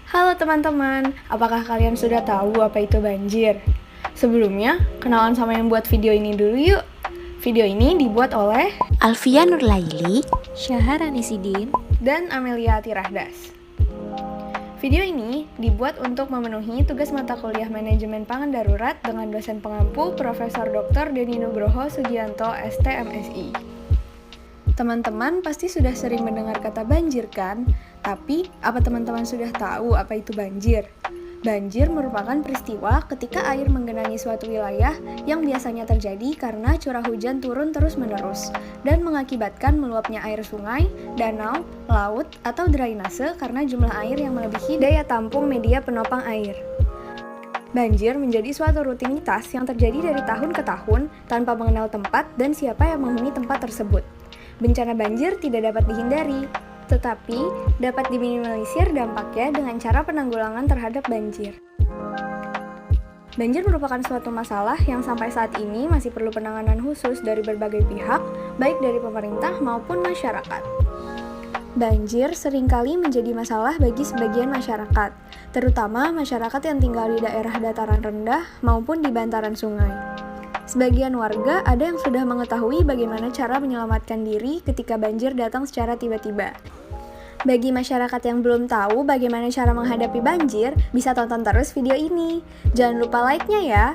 Halo teman-teman, apakah kalian sudah tahu apa itu banjir? Sebelumnya, kenalan sama yang buat video ini dulu yuk. Video ini dibuat oleh Alfia Nurlaili, Syaharani Sidin, dan Amelia Tirahdas. Video ini dibuat untuk memenuhi tugas mata kuliah Manajemen Pangan Darurat dengan dosen pengampu Profesor Dr. Denny Nugroho Sugianto, STMSI. Teman-teman pasti sudah sering mendengar kata banjir kan? Tapi, apa teman-teman sudah tahu apa itu banjir? Banjir merupakan peristiwa ketika air menggenangi suatu wilayah yang biasanya terjadi karena curah hujan turun terus-menerus dan mengakibatkan meluapnya air sungai, danau, laut, atau drainase karena jumlah air yang melebihi daya tampung media penopang air. Banjir menjadi suatu rutinitas yang terjadi dari tahun ke tahun tanpa mengenal tempat dan siapa yang menghuni tempat tersebut. Bencana banjir tidak dapat dihindari, tetapi dapat diminimalisir dampaknya dengan cara penanggulangan terhadap banjir. Banjir merupakan suatu masalah yang sampai saat ini masih perlu penanganan khusus dari berbagai pihak, baik dari pemerintah maupun masyarakat. Banjir seringkali menjadi masalah bagi sebagian masyarakat, terutama masyarakat yang tinggal di daerah dataran rendah maupun di bantaran sungai. Sebagian warga ada yang sudah mengetahui bagaimana cara menyelamatkan diri ketika banjir datang secara tiba-tiba. Bagi masyarakat yang belum tahu bagaimana cara menghadapi banjir, bisa tonton terus video ini. Jangan lupa like-nya ya.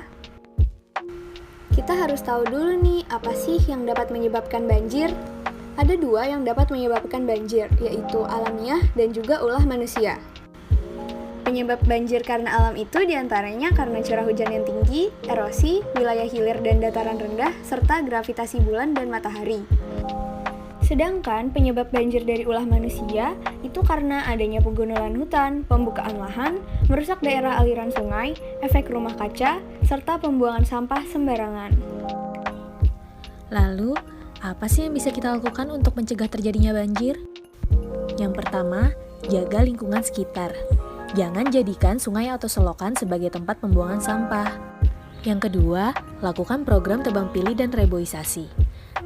Kita harus tahu dulu nih, apa sih yang dapat menyebabkan banjir? Ada dua yang dapat menyebabkan banjir, yaitu alamiah dan juga ulah manusia. Penyebab banjir karena alam itu diantaranya karena curah hujan yang tinggi, erosi, wilayah hilir dan dataran rendah, serta gravitasi bulan dan matahari. Sedangkan penyebab banjir dari ulah manusia itu karena adanya penggundulan hutan, pembukaan lahan, merusak daerah aliran sungai, efek rumah kaca, serta pembuangan sampah sembarangan. Lalu, apa sih yang bisa kita lakukan untuk mencegah terjadinya banjir? Yang pertama, jaga lingkungan sekitar. Jangan jadikan sungai atau selokan sebagai tempat pembuangan sampah. Yang kedua, lakukan program tebang pilih dan reboisasi.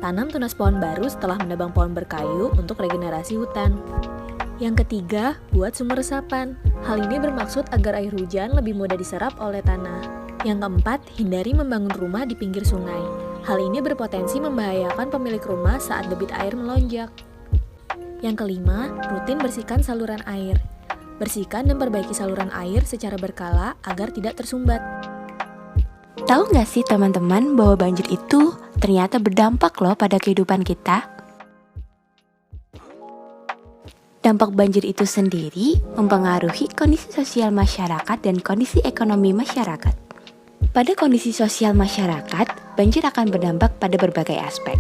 Tanam tunas pohon baru setelah menebang pohon berkayu untuk regenerasi hutan. Yang ketiga, buat sumur resapan. Hal ini bermaksud agar air hujan lebih mudah diserap oleh tanah. Yang keempat, hindari membangun rumah di pinggir sungai. Hal ini berpotensi membahayakan pemilik rumah saat debit air melonjak. Yang kelima, rutin bersihkan saluran air. Bersihkan dan perbaiki saluran air secara berkala agar tidak tersumbat. tahu nggak sih teman-teman bahwa banjir itu ternyata berdampak loh pada kehidupan kita? Dampak banjir itu sendiri mempengaruhi kondisi sosial masyarakat dan kondisi ekonomi masyarakat. Pada kondisi sosial masyarakat, banjir akan berdampak pada berbagai aspek.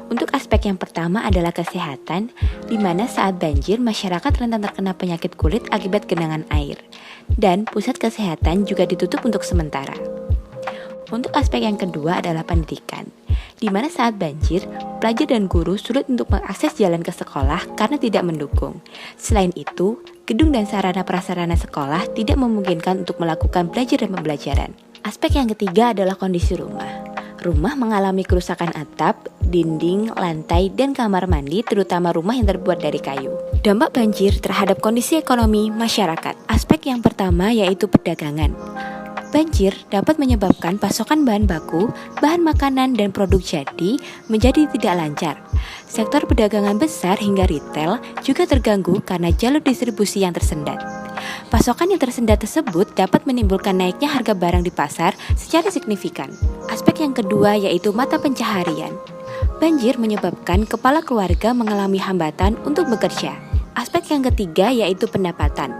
Untuk aspek yang pertama adalah kesehatan, di mana saat banjir masyarakat rentan terkena penyakit kulit akibat genangan air, dan pusat kesehatan juga ditutup untuk sementara. Untuk aspek yang kedua adalah pendidikan, di mana saat banjir, pelajar dan guru sulit untuk mengakses jalan ke sekolah karena tidak mendukung. Selain itu, gedung dan sarana prasarana sekolah tidak memungkinkan untuk melakukan belajar dan pembelajaran. Aspek yang ketiga adalah kondisi rumah. Rumah mengalami kerusakan atap, dinding, lantai, dan kamar mandi, terutama rumah yang terbuat dari kayu. Dampak banjir terhadap kondisi ekonomi masyarakat. Aspek yang pertama yaitu perdagangan. Banjir dapat menyebabkan pasokan bahan baku, bahan makanan, dan produk jadi menjadi tidak lancar. Sektor perdagangan besar hingga retail juga terganggu karena jalur distribusi yang tersendat. Pasokan yang tersendat tersebut dapat menimbulkan naiknya harga barang di pasar secara signifikan. Aspek yang kedua yaitu mata pencaharian. Banjir menyebabkan kepala keluarga mengalami hambatan untuk bekerja. Aspek yang ketiga yaitu pendapatan.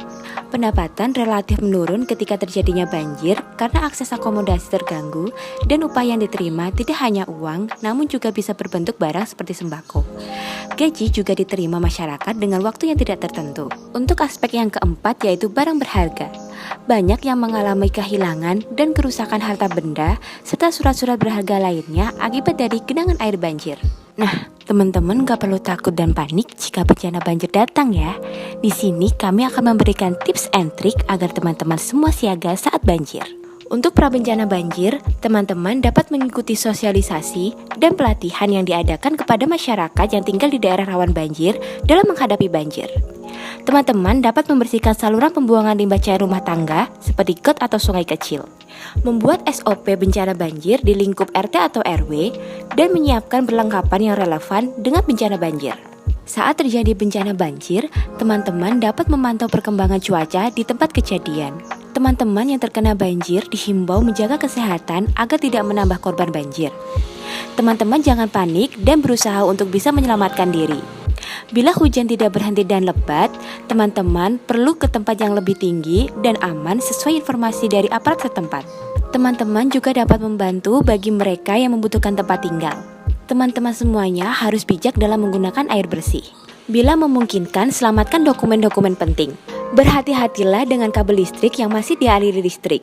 Pendapatan relatif menurun ketika terjadinya banjir karena akses akomodasi terganggu dan upah yang diterima tidak hanya uang, namun juga bisa berbentuk barang seperti sembako. Gaji juga diterima masyarakat dengan waktu yang tidak tertentu. Untuk aspek yang keempat yaitu barang berharga. Banyak yang mengalami kehilangan dan kerusakan harta benda serta surat-surat berharga lainnya akibat dari genangan air banjir. Nah, teman-teman gak perlu takut dan panik jika bencana banjir datang ya. Di sini kami akan memberikan tips and trik agar teman-teman semua siaga saat banjir. Untuk prabencana banjir, teman-teman dapat mengikuti sosialisasi dan pelatihan yang diadakan kepada masyarakat yang tinggal di daerah rawan banjir dalam menghadapi banjir. Teman-teman dapat membersihkan saluran pembuangan limbah cair rumah tangga seperti got atau sungai kecil, membuat SOP bencana banjir di lingkup RT atau RW, dan menyiapkan perlengkapan yang relevan dengan bencana banjir. Saat terjadi bencana banjir, teman-teman dapat memantau perkembangan cuaca di tempat kejadian. Teman-teman yang terkena banjir dihimbau menjaga kesehatan agar tidak menambah korban banjir. Teman-teman jangan panik dan berusaha untuk bisa menyelamatkan diri. Bila hujan tidak berhenti dan lebat, teman-teman perlu ke tempat yang lebih tinggi dan aman sesuai informasi dari aparat setempat. Teman-teman juga dapat membantu bagi mereka yang membutuhkan tempat tinggal. Teman-teman semuanya harus bijak dalam menggunakan air bersih. Bila memungkinkan, selamatkan dokumen-dokumen penting. Berhati-hatilah dengan kabel listrik yang masih dialiri listrik.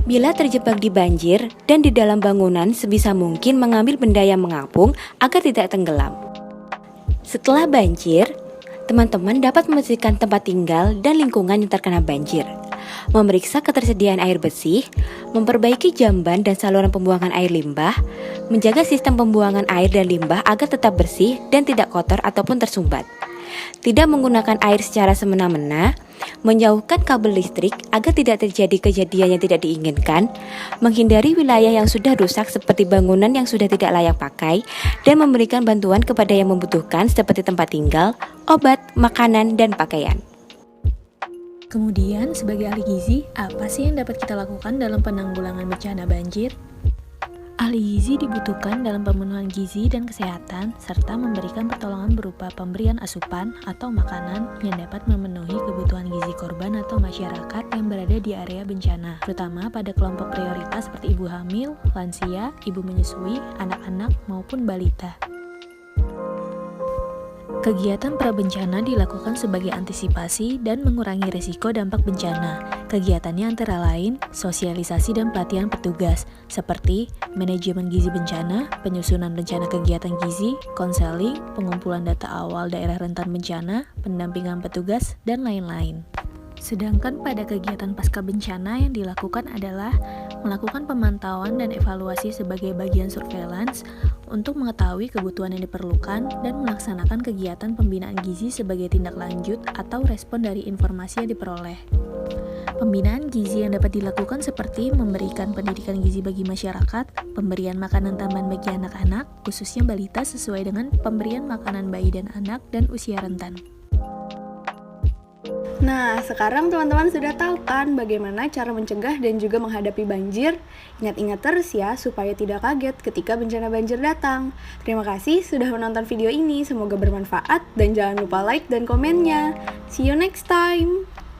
Bila terjebak di banjir dan di dalam bangunan, sebisa mungkin mengambil benda yang mengapung agar tidak tenggelam. Setelah banjir, teman-teman dapat membersihkan tempat tinggal dan lingkungan yang terkena banjir, memeriksa ketersediaan air bersih, memperbaiki jamban dan saluran pembuangan air limbah, menjaga sistem pembuangan air dan limbah agar tetap bersih dan tidak kotor ataupun tersumbat, tidak menggunakan air secara semena-mena, menjauhkan kabel listrik agar tidak terjadi kejadian yang tidak diinginkan, menghindari wilayah yang sudah rusak seperti bangunan yang sudah tidak layak pakai, dan memberikan bantuan kepada yang membutuhkan seperti tempat tinggal, obat, makanan, dan pakaian. Kemudian, sebagai ahli gizi, apa sih yang dapat kita lakukan dalam penanggulangan bencana banjir? Ahli gizi dibutuhkan dalam pemenuhan gizi dan kesehatan, serta memberikan pertolongan berupa pemberian asupan atau makanan yang dapat memenuhi kebutuhan gizi korban atau masyarakat yang berada di area bencana, terutama pada kelompok prioritas seperti ibu hamil, lansia, ibu menyusui, anak-anak, maupun balita. Kegiatan prabencana dilakukan sebagai antisipasi dan mengurangi risiko dampak bencana. Kegiatannya antara lain sosialisasi dan pelatihan petugas, seperti manajemen gizi bencana, penyusunan rencana kegiatan gizi, konseling, pengumpulan data awal daerah rentan bencana, pendampingan petugas, dan lain-lain. Sedangkan pada kegiatan pasca bencana yang dilakukan adalah melakukan pemantauan dan evaluasi sebagai bagian surveillance untuk mengetahui kebutuhan yang diperlukan dan melaksanakan kegiatan pembinaan gizi sebagai tindak lanjut atau respon dari informasi yang diperoleh. Pembinaan gizi yang dapat dilakukan seperti memberikan pendidikan gizi bagi masyarakat, pemberian makanan tambahan bagi anak-anak, khususnya balita sesuai dengan pemberian makanan bayi dan anak dan usia rentan. Nah, sekarang teman-teman sudah tahu kan bagaimana cara mencegah dan juga menghadapi banjir? Ingat-ingat terus ya, supaya tidak kaget ketika bencana banjir datang. Terima kasih sudah menonton video ini, semoga bermanfaat dan jangan lupa like dan komennya. See you next time!